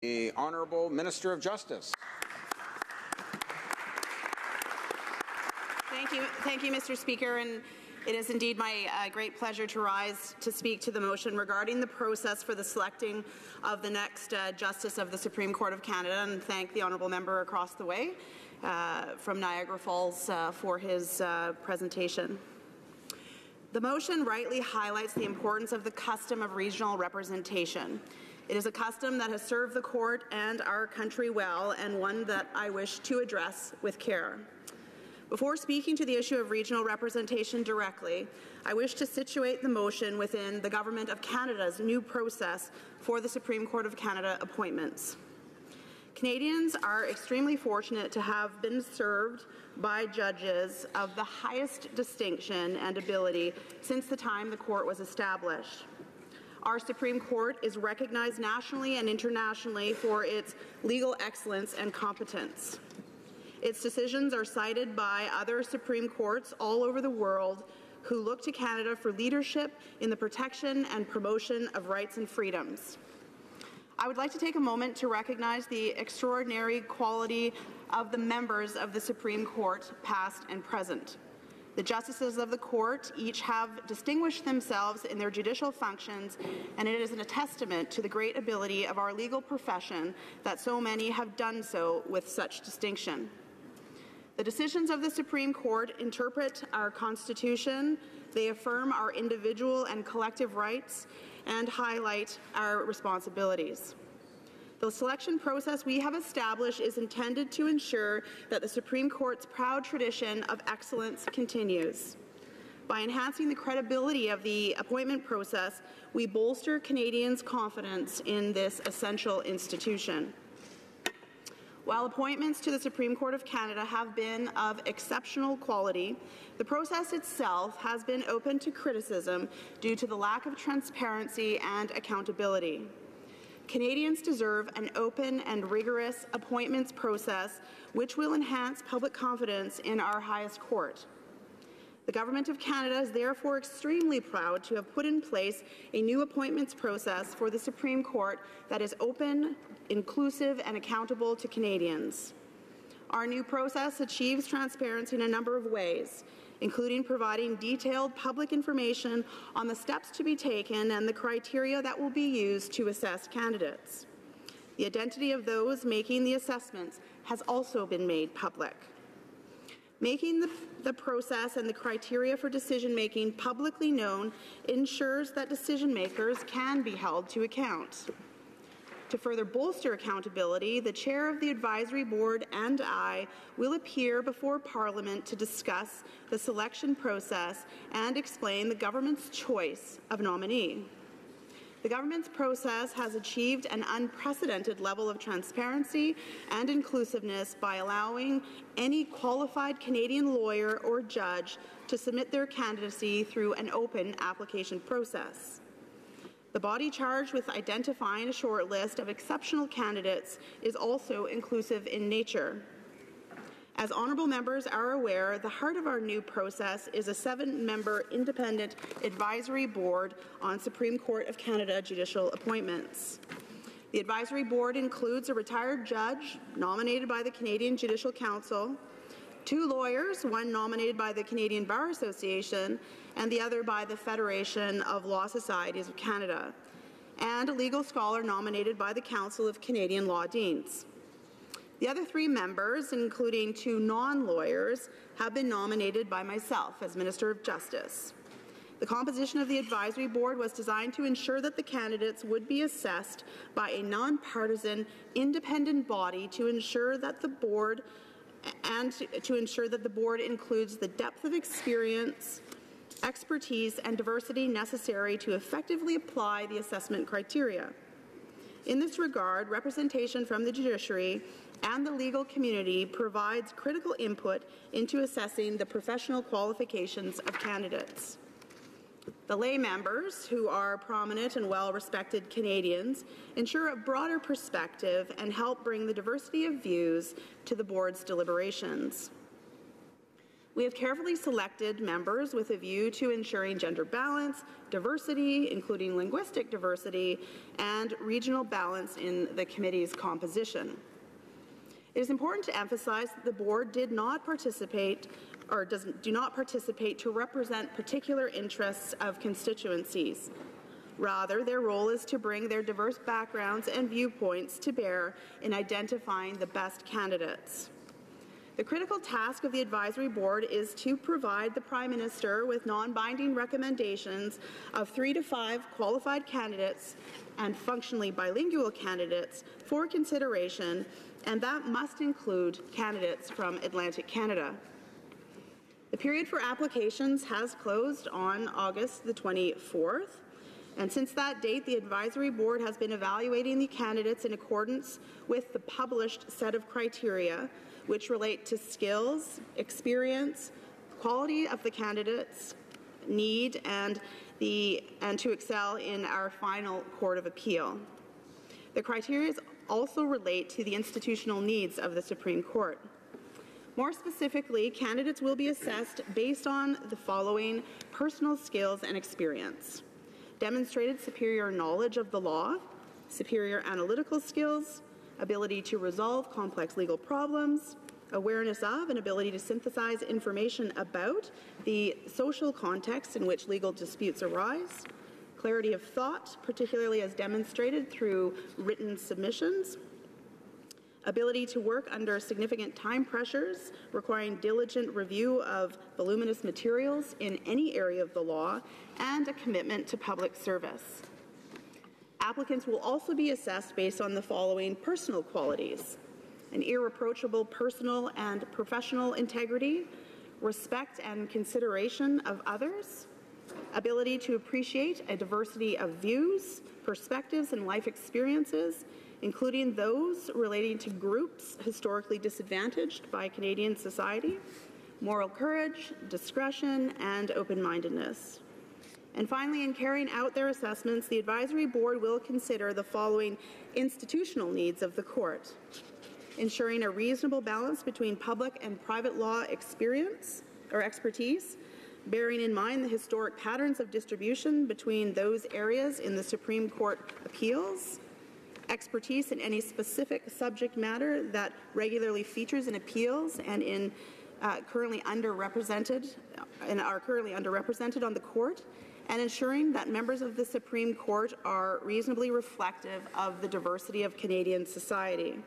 The Honourable Minister of Justice. Thank you, Mr. Speaker. And it is indeed my great pleasure to rise to speak to the motion regarding the process for the selecting of the next Justice of the Supreme Court of Canada, and thank the honourable member across the way from Niagara Falls for his presentation. The motion rightly highlights the importance of the custom of regional representation. It is a custom that has served the court and our country well, and one that I wish to address with care. Before speaking to the issue of regional representation directly, I wish to situate the motion within the Government of Canada's new process for the Supreme Court of Canada appointments. Canadians are extremely fortunate to have been served by judges of the highest distinction and ability since the time the court was established. Our Supreme Court is recognized nationally and internationally for its legal excellence and competence. Its decisions are cited by other Supreme Courts all over the world who look to Canada for leadership in the protection and promotion of rights and freedoms. I would like to take a moment to recognize the extraordinary quality of the members of the Supreme Court, past and present. The justices of the court each have distinguished themselves in their judicial functions, and it is a testament to the great ability of our legal profession that so many have done so with such distinction. The decisions of the Supreme Court interpret our Constitution, they affirm our individual and collective rights, and highlight our responsibilities. The selection process we have established is intended to ensure that the Supreme Court's proud tradition of excellence continues. By enhancing the credibility of the appointment process, we bolster Canadians' confidence in this essential institution. While appointments to the Supreme Court of Canada have been of exceptional quality, the process itself has been open to criticism due to the lack of transparency and accountability. Canadians deserve an open and rigorous appointments process which will enhance public confidence in our highest court. The Government of Canada is therefore extremely proud to have put in place a new appointments process for the Supreme Court that is open, inclusive, and accountable to Canadians. Our new process achieves transparency in a number of ways, including providing detailed public information on the steps to be taken and the criteria that will be used to assess candidates. The identity of those making the assessments has also been made public. Making the process and the criteria for decision-making publicly known ensures that decision-makers can be held to account. To further bolster accountability, the Chair of the Advisory Board and I will appear before Parliament to discuss the selection process and explain the Government's choice of nominee. The Government's process has achieved an unprecedented level of transparency and inclusiveness by allowing any qualified Canadian lawyer or judge to submit their candidacy through an open application process. The body charged with identifying a short list of exceptional candidates is also inclusive in nature. As honourable members are aware, the heart of our new process is a 7-member independent advisory board on Supreme Court of Canada judicial appointments. The advisory board includes a retired judge nominated by the Canadian Judicial Council, 2 lawyers, one nominated by the Canadian Bar Association and the other by the Federation of Law Societies of Canada, and a legal scholar nominated by the Council of Canadian Law Deans. The other 3 members, including 2 non-lawyers, have been nominated by myself as Minister of Justice. The composition of the advisory board was designed to ensure that the candidates would be assessed by a non-partisan, independent body to ensure that the board includes the depth of experience, expertise, and diversity necessary to effectively apply the assessment criteria. In this regard, representation from the judiciary and the legal community provides critical input into assessing the professional qualifications of candidates. The lay members, who are prominent and well-respected Canadians, ensure a broader perspective and help bring the diversity of views to the board's deliberations. We have carefully selected members with a view to ensuring gender balance, diversity, including linguistic diversity, and regional balance in the committee's composition. It is important to emphasize that the board do not participate to represent particular interests of constituencies. Rather, their role is to bring their diverse backgrounds and viewpoints to bear in identifying the best candidates. The critical task of the Advisory Board is to provide the Prime Minister with non-binding recommendations of 3 to 5 qualified candidates and functionally bilingual candidates for consideration, and that must include candidates from Atlantic Canada. The period for applications has closed on August the 24th, and since that date, the Advisory Board has been evaluating the candidates in accordance with the published set of criteria which relate to skills, experience, quality of the candidates, need, and to excel in our final Court of Appeal. The criteria also relate to the institutional needs of the Supreme Court. More specifically, candidates will be assessed based on the following personal skills and experience: demonstrated superior knowledge of the law, superior analytical skills, ability to resolve complex legal problems, awareness of and ability to synthesize information about the social context in which legal disputes arise, clarity of thought, particularly as demonstrated through written submissions, ability to work under significant time pressures requiring diligent review of voluminous materials in any area of the law, and a commitment to public service. Applicants will also be assessed based on the following personal qualities: an irreproachable personal and professional integrity, respect and consideration of others, ability to appreciate a diversity of views, perspectives, and life experiences, including those relating to groups historically disadvantaged by Canadian society, moral courage, discretion, and open-mindedness. And finally, in carrying out their assessments, the Advisory Board will consider the following institutional needs of the Court: ensuring a reasonable balance between public and private law experience or expertise, bearing in mind the historic patterns of distribution between those areas in the Supreme Court appeals, expertise in any specific subject matter that regularly features in appeals and in currently underrepresented on the Court, and ensuring that members of the Supreme Court are reasonably reflective of the diversity of Canadian society.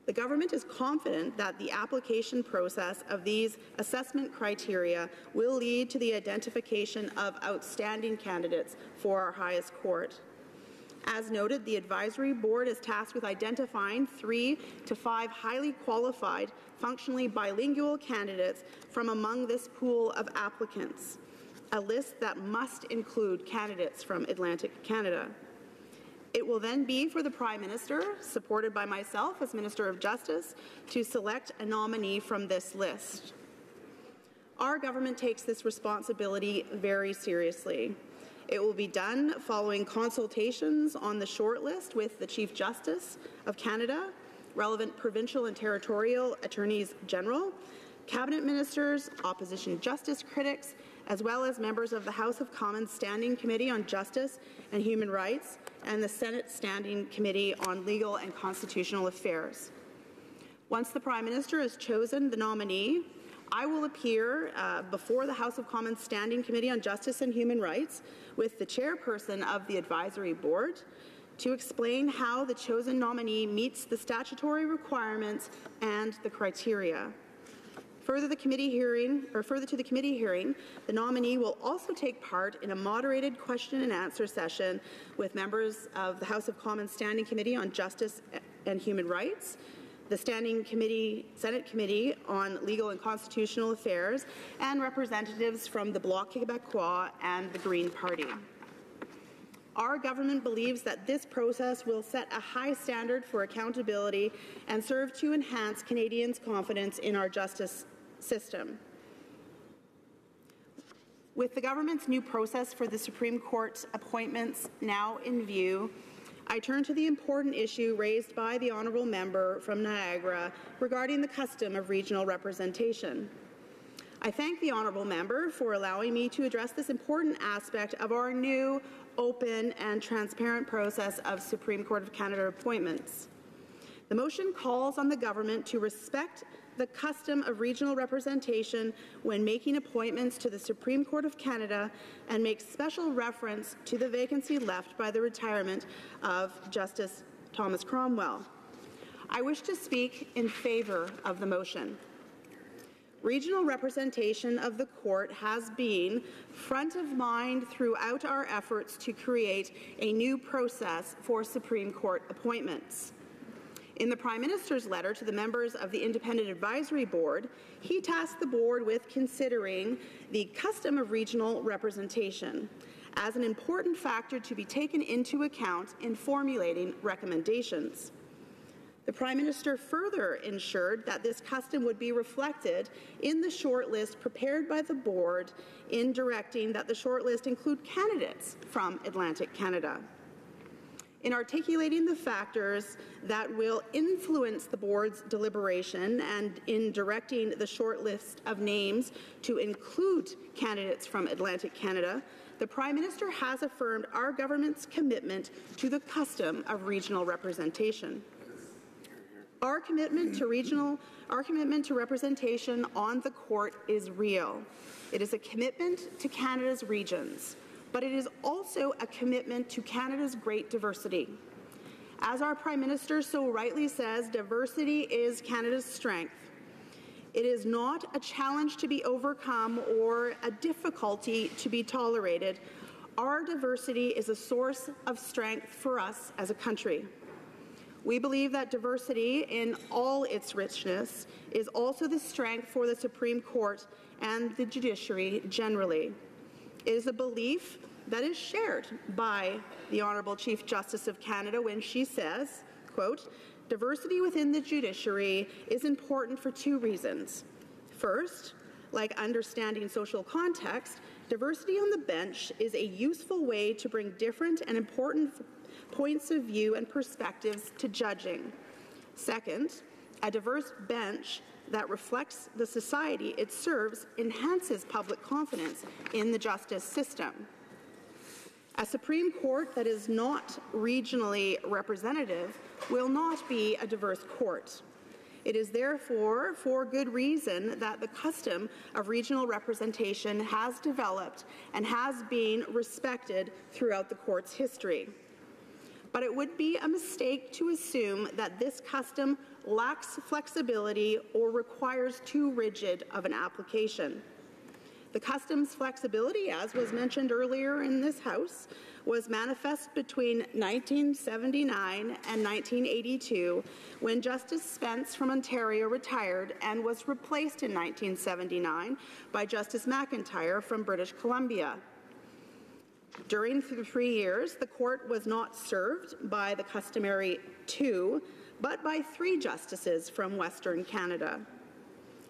The government is confident that the application process of these assessment criteria will lead to the identification of outstanding candidates for our highest court. As noted, the Advisory Board is tasked with identifying 3 to 5 highly qualified, functionally bilingual candidates from among this pool of applicants, a list that must include candidates from Atlantic Canada. It will then be for the Prime Minister, supported by myself as Minister of Justice, to select a nominee from this list. Our government takes this responsibility very seriously. It will be done following consultations on the shortlist with the Chief Justice of Canada, relevant provincial and territorial attorneys general, cabinet ministers, opposition justice critics, as well as members of the House of Commons Standing Committee on Justice and Human Rights and the Senate Standing Committee on Legal and Constitutional Affairs. Once the Prime Minister has chosen the nominee, I will appear before the House of Commons Standing Committee on Justice and Human Rights with the chairperson of the Advisory Board to explain how the chosen nominee meets the statutory requirements and the criteria. Further to the committee hearing, the nominee will also take part in a moderated question and answer session with members of the House of Commons Standing Committee on Justice and Human Rights, the Standing Committee, Senate Committee on Legal and Constitutional Affairs, and representatives from the Bloc Québécois and the Green Party. Our government believes that this process will set a high standard for accountability and serve to enhance Canadians' confidence in our justice system. With the government's new process for the Supreme Court appointments now in view, I turn to the important issue raised by the honourable member from Niagara regarding the custom of regional representation. I thank the honourable member for allowing me to address this important aspect of our new, open and transparent process of Supreme Court of Canada appointments. The motion calls on the government to respect the custom of regional representation when making appointments to the Supreme Court of Canada and makes special reference to the vacancy left by the retirement of Justice Thomas Cromwell. I wish to speak in favour of the motion. Regional representation of the court has been front of mind throughout our efforts to create a new process for Supreme Court appointments. In the Prime Minister's letter to the members of the Independent Advisory Board, he tasked the board with considering the custom of regional representation as an important factor to be taken into account in formulating recommendations. The Prime Minister further ensured that this custom would be reflected in the shortlist prepared by the board in directing that the shortlist include candidates from Atlantic Canada. In articulating the factors that will influence the board's deliberation and in directing the shortlist of names to include candidates from Atlantic Canada, the Prime Minister has affirmed our government's commitment to the custom of regional representation. Our commitment to representation on the court is real. It is a commitment to Canada's regions, but it is also a commitment to Canada's great diversity. As our Prime Minister so rightly says, diversity is Canada's strength. It is not a challenge to be overcome or a difficulty to be tolerated. Our diversity is a source of strength for us as a country. We believe that diversity in all its richness is also the strength for the Supreme Court and the judiciary generally. It is a belief that is shared by the Honourable Chief Justice of Canada when she says, quote, "Diversity within the judiciary is important for two reasons. First, like understanding social context, diversity on the bench is a useful way to bring different and important points of view and perspectives to judging. Second, a diverse bench that reflects the society it serves enhances public confidence in the justice system. A Supreme Court that is not regionally representative will not be a diverse court. It is therefore for good reason that the custom of regional representation has developed and has been respected throughout the court's history. But it would be a mistake to assume that this custom lacks flexibility or requires too rigid of an application. The custom's flexibility, as was mentioned earlier in this House, was manifest between 1979 and 1982 when Justice Spence from Ontario retired and was replaced in 1979 by Justice McIntyre from British Columbia. During the 3 years, the court was not served by the customary 2, but by 3 justices from Western Canada.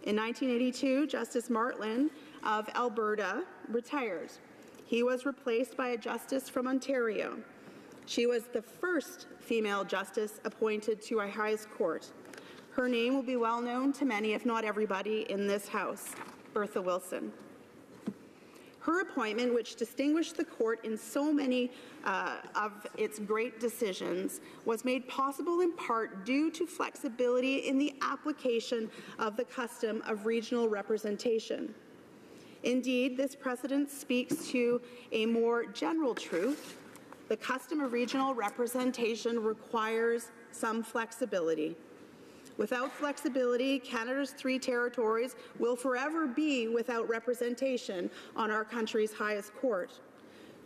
In 1982, Justice Martland of Alberta retired. He was replaced by a justice from Ontario. She was the first female justice appointed to our highest court. Her name will be well known to many, if not everybody, in this House, Bertha Wilson. Her appointment, which distinguished the court in so many of its great decisions, was made possible in part due to flexibility in the application of the custom of regional representation. Indeed, this precedent speaks to a more general truth. The custom of regional representation requires some flexibility. Without flexibility, Canada's 3 territories will forever be without representation on our country's highest court.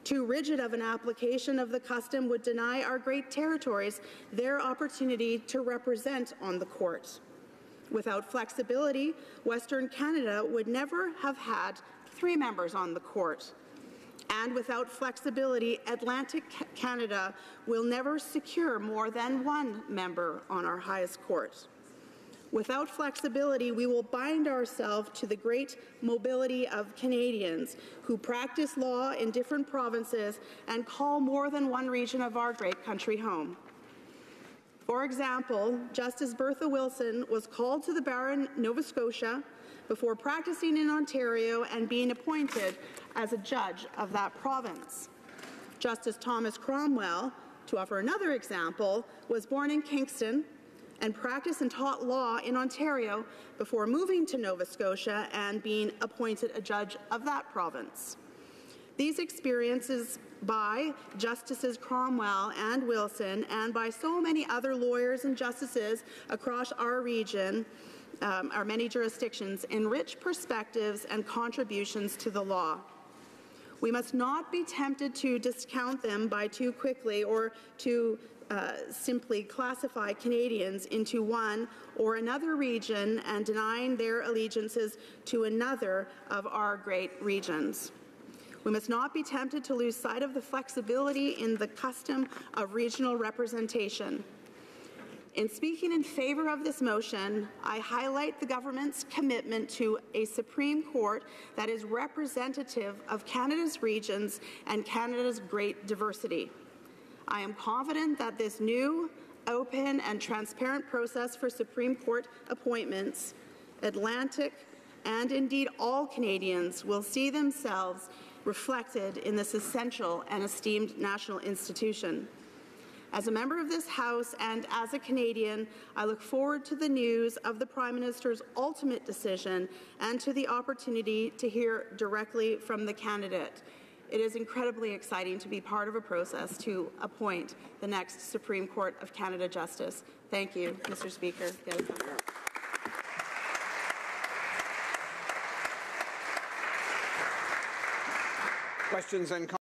Too rigid of an application of the custom would deny our great territories their opportunity to represent on the court. Without flexibility, Western Canada would never have had 3 members on the court. And without flexibility, Atlantic Canada will never secure more than 1 member on our highest court. Without flexibility, we will bind ourselves to the great mobility of Canadians who practice law in different provinces and call more than one region of our great country home. For example, Justice Bertha Wilson was called to the bar in Nova Scotia, before practicing in Ontario and being appointed as a judge of that province. Justice Thomas Cromwell, to offer another example, was born in Kingston and practiced and taught law in Ontario before moving to Nova Scotia and being appointed a judge of that province. These experiences by Justices Cromwell and Wilson, and by so many other lawyers and justices across our region, our many jurisdictions, enrich perspectives and contributions to the law. We must not be tempted to discount them by too quickly or to simply classify Canadians into one or another region and denying their allegiances to another of our great regions. We must not be tempted to lose sight of the flexibility in the custom of regional representation. In speaking in favour of this motion, I highlight the government's commitment to a Supreme Court that is representative of Canada's regions and Canada's great diversity. I am confident that this new, open and transparent process for Supreme Court appointments, Atlantic and indeed all Canadians will see themselves reflected in this essential and esteemed national institution. As a member of this House and as a Canadian, I look forward to the news of the Prime Minister's ultimate decision and to the opportunity to hear directly from the candidate. It is incredibly exciting to be part of a process to appoint the next Supreme Court of Canada Justice. Thank you, Mr. Speaker. Questions and comments.